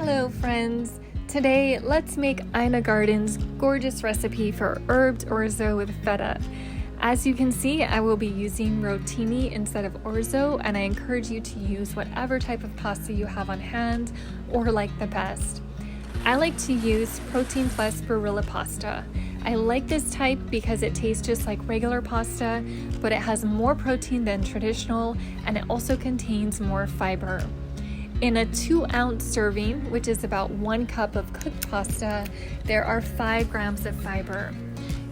Hello friends! Today, let's make Ina Garden's gorgeous recipe for herbed orzo with feta. As you can see, I will be using rotini instead of orzo, and I encourage you to use whatever type of pasta you have on hand or like the best. I like to use Protein Plus Barilla pasta. I like this type because it tastes just like regular pasta, but it has more protein than traditional, and it also contains more fiber. In a 2-ounce serving, which is about 1 cup of cooked pasta, there are 5 grams of fiber.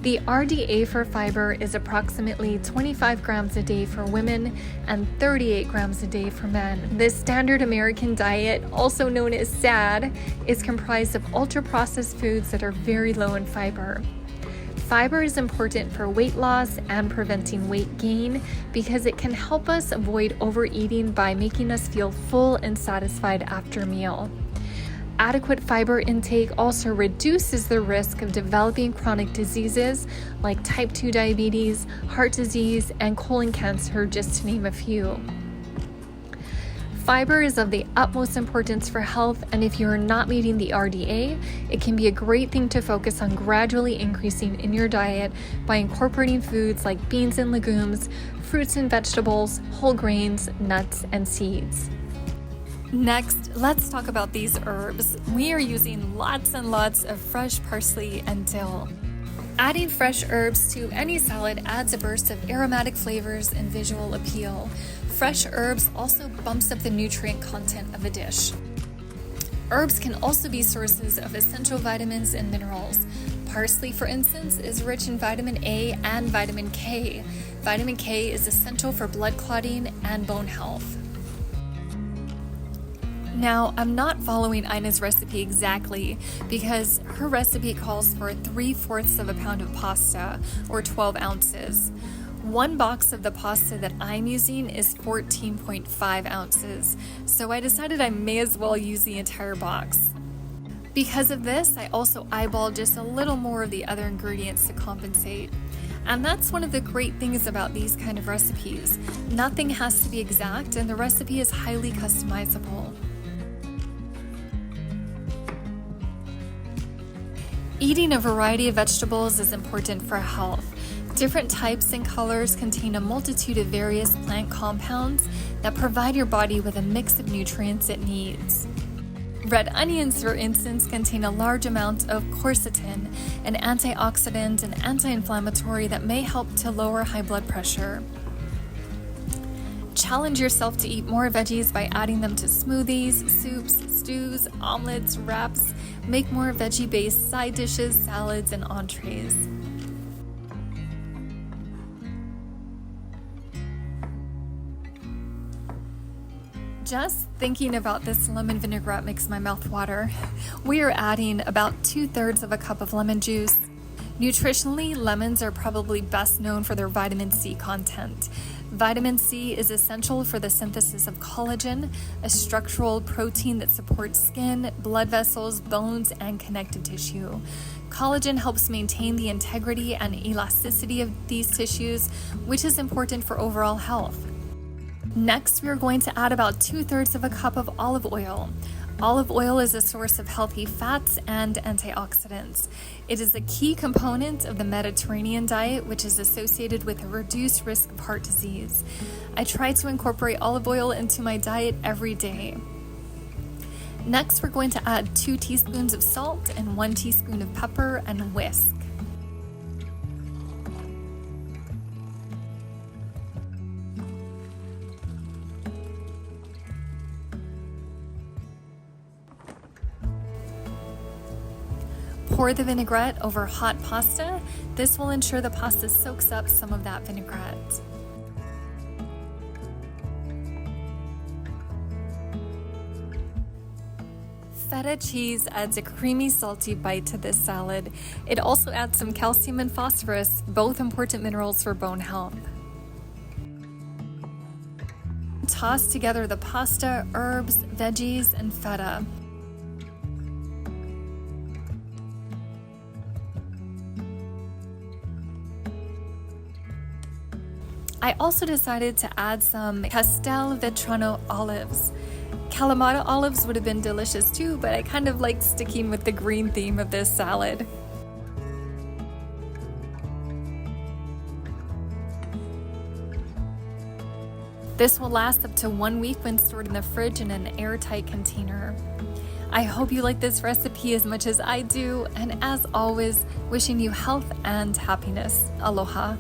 The RDA for fiber is approximately 25 grams a day for women and 38 grams a day for men. This standard American diet, also known as SAD, is comprised of ultra-processed foods that are very low in fiber. Fiber is important for weight loss and preventing weight gain because it can help us avoid overeating by making us feel full and satisfied after a meal. Adequate fiber intake also reduces the risk of developing chronic diseases like type 2 diabetes, heart disease, and colon cancer, just to name a few. Fiber is of the utmost importance for health, and if you are not meeting the RDA, it can be a great thing to focus on gradually increasing in your diet by incorporating foods like beans and legumes, fruits and vegetables, whole grains, nuts, and seeds. Next, let's talk about these herbs. We are using lots and lots of fresh parsley and dill. Adding fresh herbs to any salad adds a burst of aromatic flavors and visual appeal. Fresh herbs also bumps up the nutrient content of a dish. Herbs can also be sources of essential vitamins and minerals. Parsley, for instance, is rich in vitamin A and vitamin K. Vitamin K is essential for blood clotting and bone health. Now, I'm not following Ina's recipe exactly because her recipe calls for 3/4 of a pound of pasta, or 12 ounces. One box of the pasta that I'm using is 14.5 ounces, so I decided I may as well use the entire box. Because of this, I also eyeballed just a little more of the other ingredients to compensate. And that's one of the great things about these kind of recipes. Nothing has to be exact, and the recipe is highly customizable. Eating a variety of vegetables is important for health. Different types and colors contain a multitude of various plant compounds that provide your body with a mix of nutrients it needs. Red onions, for instance, contain a large amount of quercetin, an antioxidant and anti-inflammatory that may help to lower high blood pressure. Challenge yourself to eat more veggies by adding them to smoothies, soups, stews, omelets, wraps. Make more veggie-based side dishes, salads, and entrees. Just thinking about this lemon vinaigrette makes my mouth water. We are adding about 2/3 of a cup of lemon juice. Nutritionally, lemons are probably best known for their vitamin C content. Vitamin C is essential for the synthesis of collagen, a structural protein that supports skin, blood vessels, bones, and connective tissue. Collagen helps maintain the integrity and elasticity of these tissues, which is important for overall health. Next, we are going to add about 2/3 of a cup of olive oil. Olive oil is a source of healthy fats and antioxidants. It is a key component of the Mediterranean diet, which is associated with a reduced risk of heart disease. I try to incorporate olive oil into my diet every day. Next, we're going to add 2 teaspoons of salt and 1 teaspoon of pepper and whisk. Pour the vinaigrette over hot pasta. This will ensure the pasta soaks up some of that vinaigrette. Feta cheese adds a creamy, salty bite to this salad. It also adds some calcium and phosphorus, both important minerals for bone health. Toss together the pasta, herbs, veggies, and feta. I also decided to add some Castelvetrano olives. Kalamata olives would have been delicious too, but I kind of like sticking with the green theme of this salad. This will last up to 1 week when stored in the fridge in an airtight container. I hope you like this recipe as much as I do, and as always, wishing you health and happiness. Aloha.